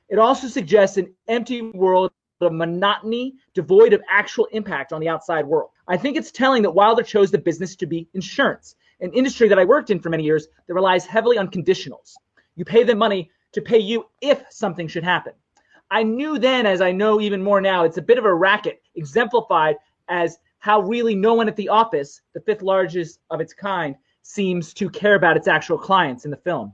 It also suggests an empty world of monotony, devoid of actual impact on the outside world. I think it's telling that Wilder chose the business to be insurance, an industry that I worked in for many years that relies heavily on conditionals. You pay them money to pay you if something should happen. I knew then, as I know even more now, it's a bit of a racket, exemplified as how really no one at the office, the fifth largest of its kind, seems to care about its actual clients in the film.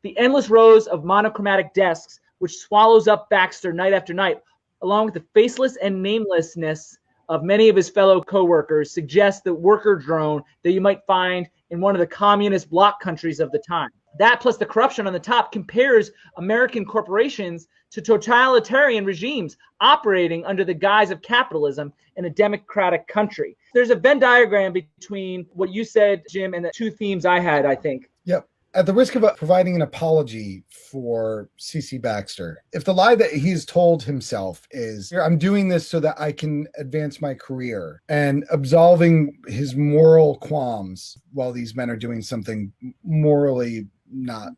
The endless rows of monochromatic desks which swallows up Baxter night after night, along with the faceless and namelessness of many of his fellow co-workers, suggests the worker drone that you might find in one of the communist bloc countries of the time. That, plus the corruption on the top, compares American corporations to totalitarian regimes operating under the guise of capitalism in a democratic country. There's a Venn diagram between what you said, Jim, and the two themes I had, I think. Yep. At the risk of providing an apology for C.C. Baxter, if the lie that he's told himself is, I'm doing this so that I can advance my career, and absolving his moral qualms while these men are doing something morally not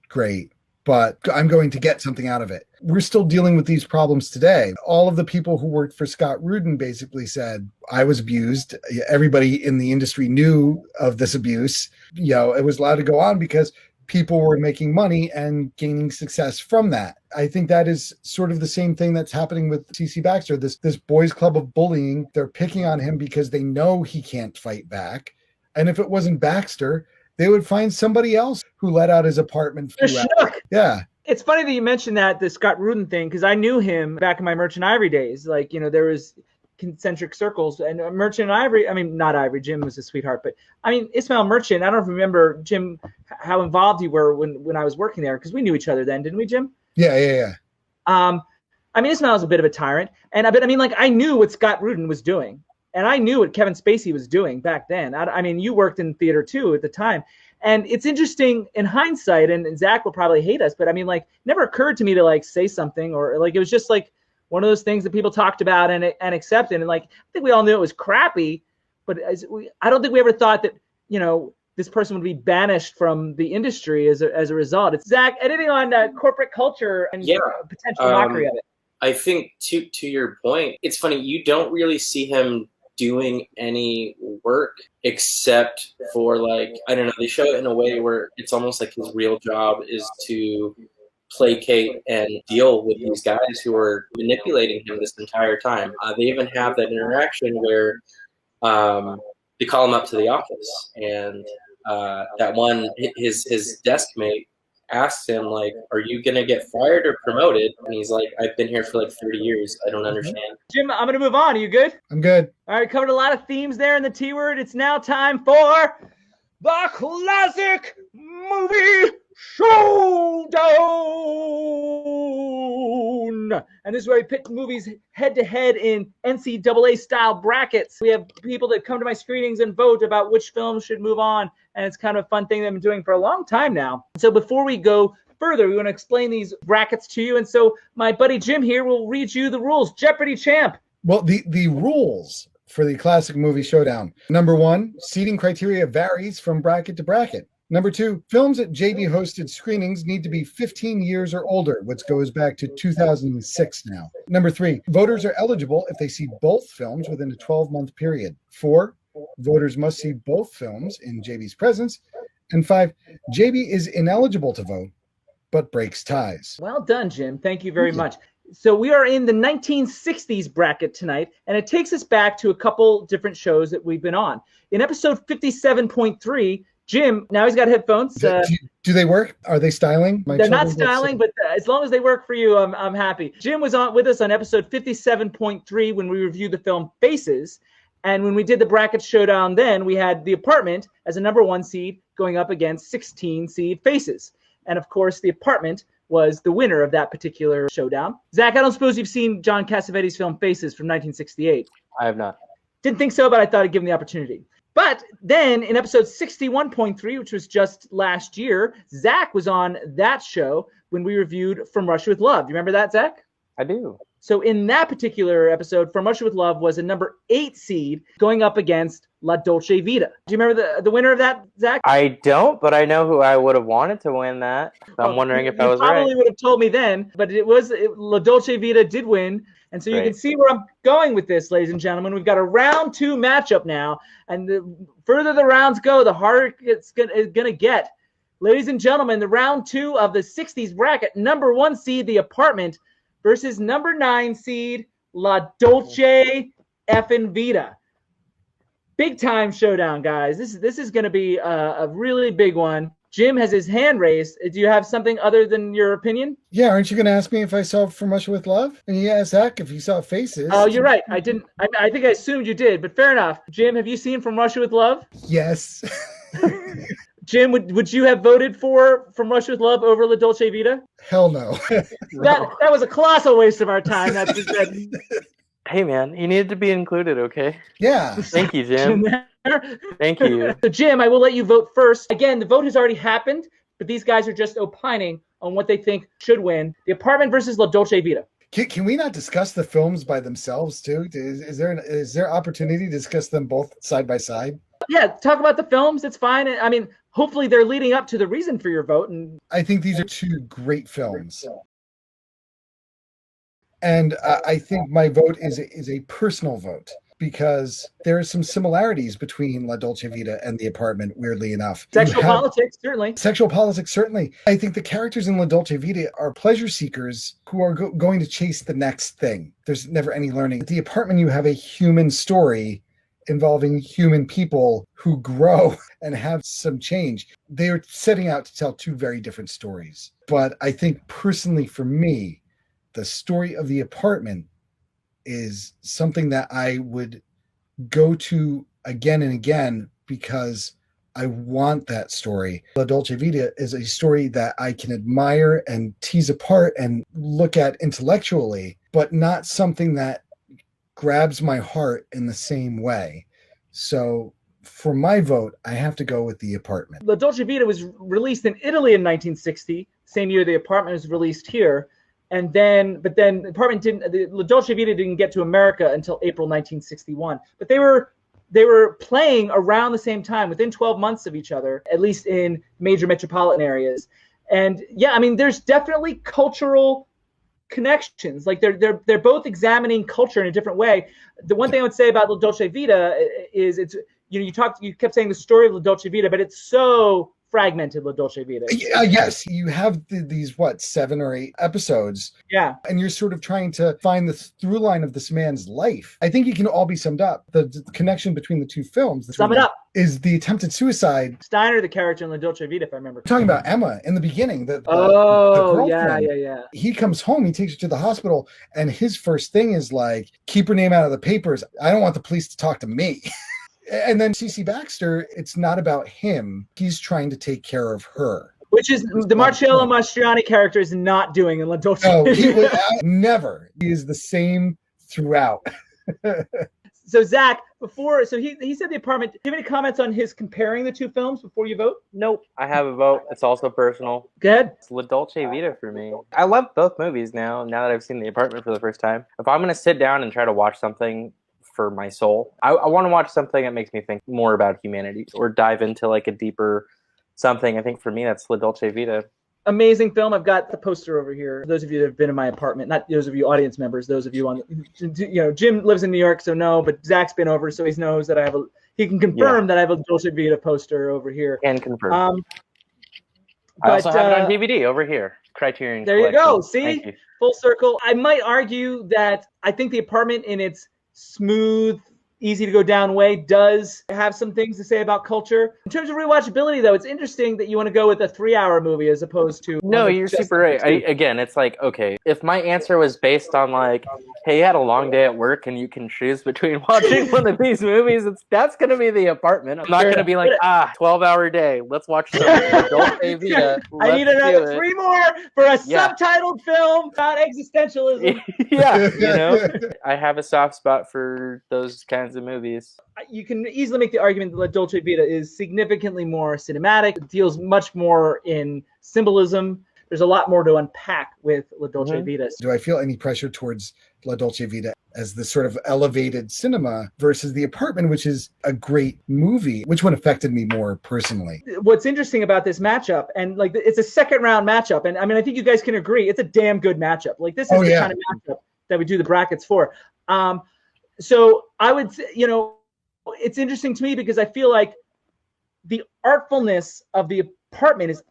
great, but I'm going to get something out of it. We're still dealing with these problems today. All of the people who worked for Scott Rudin basically said, I was abused. Everybody in the industry knew of this abuse. It was allowed to go on because people were making money and gaining success from that. I think that is sort of the same thing that's happening with C.C. Baxter, this boys club of bullying. They're picking on him because they know he can't fight back. And if it wasn't Baxter, they would find somebody else who let out his apartment. Yeah. It's funny that you mentioned the Scott Rudin thing, because I knew him back in my Merchant Ivory days. There was concentric circles, and Merchant Ivory, not Ivory, Jim was a sweetheart, but Ismail Merchant, I don't remember, Jim, how involved you were when I was working there, because we knew each other then, didn't we, Jim? Yeah. Ismail was a bit of a tyrant, I knew what Scott Rudin was doing. And I knew what Kevin Spacey was doing back then. You worked in theater too at the time. And it's interesting in hindsight, and Zach will probably hate us, but never occurred to me to say something, or it was just one of those things that people talked about and accepted. And I think we all knew it was crappy, but I don't think we ever thought that, this person would be banished from the industry as a result. It's Zach, anything on corporate culture and potential mockery of it? I think to your point, it's funny, you don't really see him doing any work except for, like, I don't know, they show it in a way where it's almost like his real job is to placate and deal with these guys who are manipulating him this entire time. They even have that interaction where they call him up to the office, and that one, his desk mate asks him, like, are you going to get fired or promoted? And he's like, I've been here for like 30 years. I don't understand. Jim, I'm going to move on. Are you good? I'm good. All right, covered a lot of themes there in the T word. It's now time for the classic movie showdown. And this is where we pit movies head to head in NCAA style brackets. We have people that come to my screenings and vote about which films should move on. And it's kind of a fun thing that I've been doing for a long time now. So before we go further, we want to explain these brackets to you. And so my buddy Jim here will read you the rules. Jeopardy champ. Well, the rules for the classic movie showdown. Number 1, seating criteria varies from bracket to bracket. Number 2, films at JB hosted screenings need to be 15 years or older, which goes back to 2006 now. Number 3, voters are eligible if they see both films within a 12-month period. 4, voters must see both films in JB's presence. And 5, JB is ineligible to vote, but breaks ties. Well done, Jim. Thank you very much. So we are in the 1960s bracket tonight, and it takes us back to a couple different shows that we've been on. In episode 57.3, Jim, now he's got headphones. Do they work? Are they styling? They're not styling, but as long as they work for you, I'm happy. Jim was on with us on episode 57.3 when we reviewed the film Faces. And when we did the bracket showdown then, we had The Apartment as a number 1 seed going up against 16 seed Faces. And of course, The Apartment was the winner of that particular showdown. Zach, I don't suppose you've seen John Cassavetes' film Faces from 1968. I have not. Didn't think so, but I thought I'd give him the opportunity. But then in episode 61.3, which was just last year, Zach was on that show when we reviewed From Russia with Love. Do you remember that, Zach? I do. So in that particular episode, From Russia with Love was a number 8 seed going up against La Dolce Vita. Do you remember the winner of that, Zach? I don't, but I know who I would have wanted to win that. So I'm wondering if I was right. You probably would have told me then, but La Dolce Vita did win. And so you can see where I'm going with this, ladies and gentlemen. We've got a round 2 matchup now. And the further the rounds go, the harder it's going to get. Ladies and gentlemen, the round 2 of the 60s bracket, number 1 seed, The Apartment, versus number 9 seed, La Dolce effing Vita. Big time showdown, guys. This is going to be a really big one. Jim has his hand raised. Do you have something other than your opinion? Yeah, aren't you going to ask me if I saw From Russia with Love? And you asked Zach if you saw Faces. Oh, you're right. I didn't. I think I assumed you did, but fair enough. Jim, have you seen From Russia with Love? Yes. Jim, would you have voted for From Russia with Love over La Dolce Vita? Hell no. That was a colossal waste of our time. Hey, man, you needed to be included, okay? Yeah. Thank you, Jim. Thank you. So, Jim, I will let you vote first. Again, the vote has already happened, but these guys are just opining on what they think should win. The Apartment versus La Dolce Vita. Can we not discuss the films by themselves, too? Is there opportunity to discuss them both side by side? Yeah, talk about the films. It's fine. I mean, hopefully they're leading up to the reason for your vote. And I think these are 2 great films. And I think my vote is a personal vote because there are some similarities between La Dolce Vita and The Apartment, weirdly enough. Sexual politics, certainly. Sexual politics, certainly. I think the characters in La Dolce Vita are pleasure seekers who are going to chase the next thing. There's never any learning. At The Apartment, you have a human story involving human people who grow and have some change. They are setting out to tell 2 very different stories. But I think personally for me, the story of The Apartment is something that I would go to again and again because I want that story. La Dolce Vita is a story that I can admire and tease apart and look at intellectually, but not something that grabs my heart in the same way. So for my vote, I have to go with The Apartment. La Dolce Vita was released in Italy in 1960, same year The Apartment was released here. But then the Apartment La Dolce Vita didn't get to America until April 1961. But they were they were playing around the same time, within 12 months of each other, at least in major metropolitan areas. And yeah, I mean, there's definitely cultural connections. Like they're both examining culture in a different way. The one thing I would say about La Dolce Vita is it's, you kept saying the story of La Dolce Vita, but it's so fragmented, La Dolce Vita. Yes, you have these 7 or 8 episodes. Yeah. And you're sort of trying to find the through line of this man's life. I think it can all be summed up. The connection between the two films. Sum it up. Is the attempted suicide. Steiner, the character in La Dolce Vita, if I remember. Talking about Emma in the beginning. The girlfriend. Yeah. He comes home, he takes her to the hospital, and his first thing is like, keep her name out of the papers. I don't want the police to talk to me. And then CC Baxter, it's not about him. He's trying to take care of her. Which is the Marcello Mastroianni character is not doing in La Dolce. No, never. He is the same throughout. So Zach, he said the apartment. Do you have any comments on his comparing the two films before you vote? Nope. I have a vote. It's also personal. Good. It's La Dolce Vita for me. I love both movies now that I've seen The Apartment for the first time. If I'm going to sit down and try to watch something for my soul, I want to watch something that makes me think more about humanity or dive into like a deeper something. I think for me, that's La Dolce Vita. Amazing film. I've got the poster over here. Those of you that have been in my apartment, not those of you audience members, those of you on, Jim lives in New York, so no, but Zach's been over, so he knows that he can confirm that I have a Dolce Vita poster over here. Can confirm. I also have it on DVD over here. Criterion There Collection. You go. See? Full circle. I might argue that I think The Apartment in its smooth, easy to go down way does have some things to say about culture. In terms of rewatchability, though, it's interesting that you want to go with a 3-hour movie as opposed to... No, you're super right. Again, it's like, okay, if my answer was based on like, hey, you had a long day at work and you can choose between watching one of these movies, that's going to be The Apartment. I'm not going to be like, 12-hour day. Let's watch some Dolce Vita. I need another 3 more for a subtitled film about existentialism. I have a soft spot for those kinds of movies. You can easily make the argument that La Dolce Vita is significantly more cinematic. It deals much more in symbolism. There's a lot more to unpack with La Dolce Vita. Do I feel any pressure towards La Dolce Vita as the sort of elevated cinema versus The Apartment, which is a great movie? Which one affected me more personally? What's interesting about this matchup, and like it's a second round matchup, and I mean I think you guys can agree it's a damn good matchup. Like this is the kind of matchup that we do the brackets for. So I would say, it's interesting to me because I feel like the artfulness of The Apartment is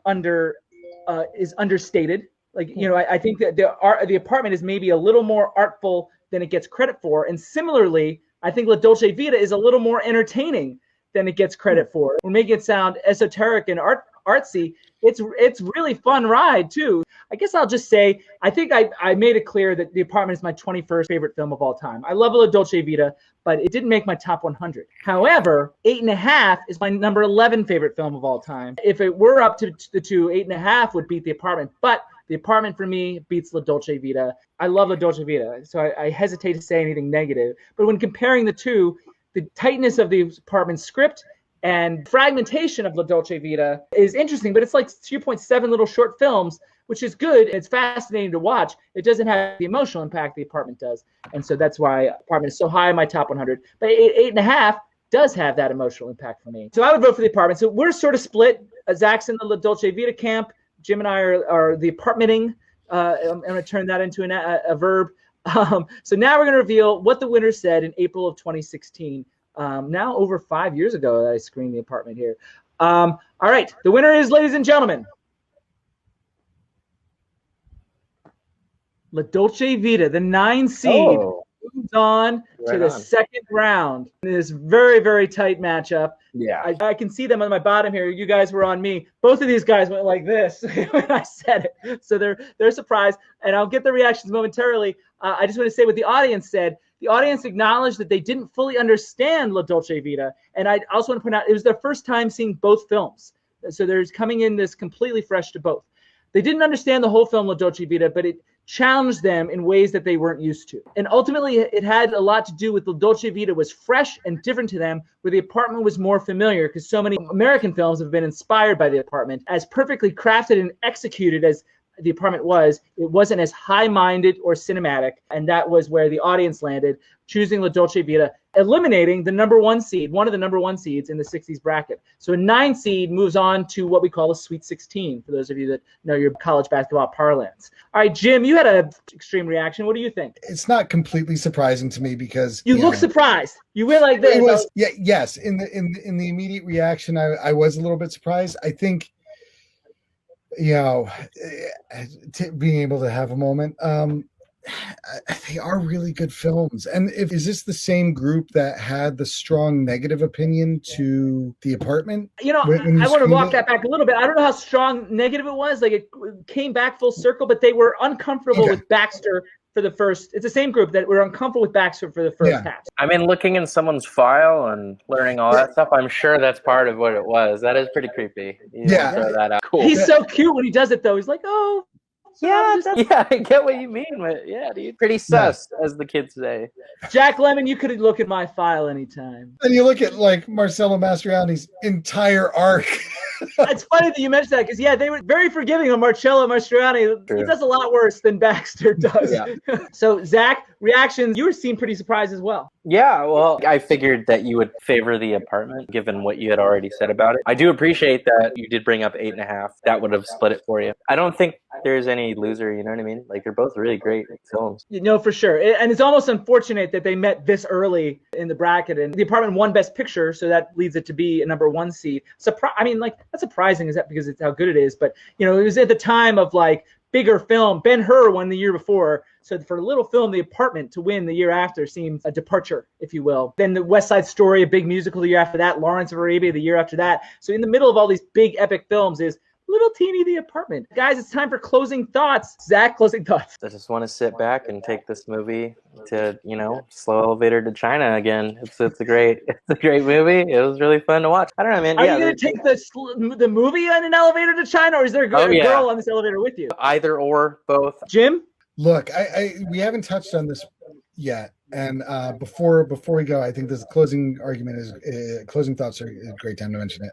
understated. Like, I think that the Apartment is maybe a little more artful than it gets credit for. And similarly, I think La Dolce Vita is a little more entertaining than it gets credit for. We're making it sound esoteric and artsy. It's really fun ride too. I guess I'll just say, I think I made it clear that The Apartment is my 21st favorite film of all time. I love La Dolce Vita, but it didn't make my top 100. However, 8.5 is my number 11 favorite film of all time. If it were up to the two, 8.5 would beat The Apartment, but The Apartment for me beats La Dolce Vita. I love La Dolce Vita, so I hesitate to say anything negative. But when comparing the two, the tightness of The Apartment script and fragmentation of La Dolce Vita is interesting, but it's like, to your point, 7 little short films, which is good. It's fascinating to watch. It doesn't have the emotional impact The Apartment does. And so that's why Apartment is so high in my top 100. But 8.5 does have that emotional impact for me. So I would vote for The Apartment. So we're sort of split. Zach's in the La Dolce Vita camp. Jim and I are the apartmenting. I'm going to turn that into a verb. So now we're going to reveal what the winner said in April of 2016. Now over 5 years ago that I screened The Apartment here. All right. The winner is, ladies and gentlemen, La Dolce Vita, the 9 seed, moves on to the second round in this very, very tight matchup. Yeah, I can see them on my bottom here. You guys were on me. Both of these guys went like this when I said it. So they're surprised, and I'll get the reactions momentarily. I just want to say what the audience said. The audience acknowledged that they didn't fully understand La Dolce Vita, and I also want to point out it was their first time seeing both films. So there's coming in this completely fresh to both. They didn't understand the whole film La Dolce Vita, but it challenged them in ways that they weren't used to. And ultimately, it had a lot to do with La Dolce Vita was fresh and different to them, where The Apartment was more familiar, because so many American films have been inspired by The Apartment, as perfectly crafted and executed as The Apartment was, it wasn't as high-minded or cinematic, and that was where the audience landed, choosing La Dolce Vita, eliminating the number one seed, one of the number one seeds in the 60s bracket. So a 9 seed moves on to what we call a Sweet 16, for those of you that know your college basketball parlance. All right, Jim, you had an extreme reaction. What do you think? It's not completely surprising to me because You look surprised. You went like this. It was, yes. In the immediate reaction, I was a little bit surprised. I think, being able to have a moment, they are really good films. And is this the same group that had the strong negative opinion to The Apartment? I want to walk that back a little bit. I don't know how strong negative it was. Like, it came back full circle, but they were uncomfortable with Baxter for the first. It's the same group that were uncomfortable with Baxter for the first half. I mean, looking in someone's file and learning all that stuff, I'm sure that's part of what it was. That is pretty creepy. Throw that out. Cool. He's so cute when he does it, though. He's like, oh. Yeah, I get what you mean, but yeah, dude, pretty sus, as the kids say. Jack Lemmon, you could look at my file anytime. And you look at like Marcello Mastroianni's entire arc. It's funny that you mentioned that because they were very forgiving of Marcello Mastroianni. True. He does a lot worse than Baxter does. So Zach, reactions, you seem pretty surprised as well. Yeah, well, I figured that you would favor The Apartment given what you had already said about it. I do appreciate that you did bring up 8.5. That would have split it for you. I don't think there's any loser, you know what I mean? Like, they're both really great films. For sure. And it's almost unfortunate that they met this early in the bracket, and The Apartment won Best Picture, so that leads it to be a number one seed. That's surprising, is that because it's how good it is, but it was at the time of like bigger film. Ben-Hur won the year before, so for a little film, The Apartment to win the year after seems a departure, if you will. Then the West Side Story, a big musical the year after that, Lawrence of Arabia the year after that. So in the middle of all these big epic films is little teeny The Apartment. Guys, it's time for closing thoughts. Zach, closing thoughts. I just want to sit back and take this movie to, slow elevator to China again. It's a great movie. It was really fun to watch. I don't know, man. Are you going to take the movie on an elevator to China, or is there a girl on this elevator with you? Either or, both. Jim? Look, we haven't touched on this yet. And before we go, I think this closing thoughts are a great time to mention it.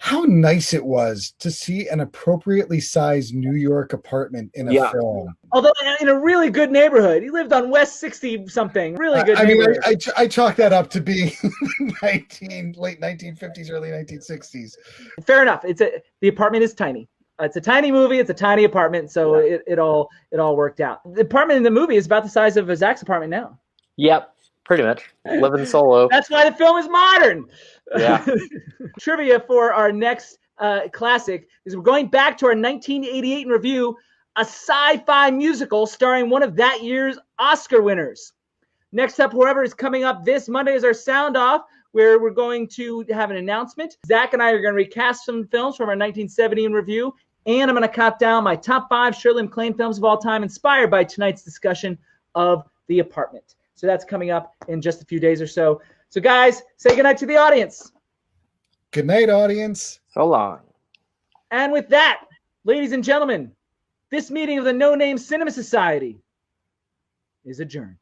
How nice it was to see an appropriately sized New York apartment in a film. Although in a really good neighborhood. He lived on West 60-something. Really good neighborhood. I chalk that up to be late 1950s, early 1960s. Fair enough. The apartment is tiny. It's a tiny movie. It's a tiny apartment. So it all worked out. The apartment in the movie is about the size of Zach's apartment now. Yep. Pretty much. Living solo. That's why the film is modern. Yeah. Trivia for our next classic is we're going back to our 1988 in review, a sci-fi musical starring one of that year's Oscar winners. Next up, whoever is coming up this Monday is our sound off, where we're going to have an announcement. Zach and I are going to recast some films from our 1970 in review, and I'm going to count down my top 5 Shirley MacLaine films of all time inspired by tonight's discussion of The Apartment. So that's coming up in just a few days or so. So guys, say goodnight to the audience. Good night, audience. So long. And with that, ladies and gentlemen, this meeting of the No Name Cinema Society is adjourned.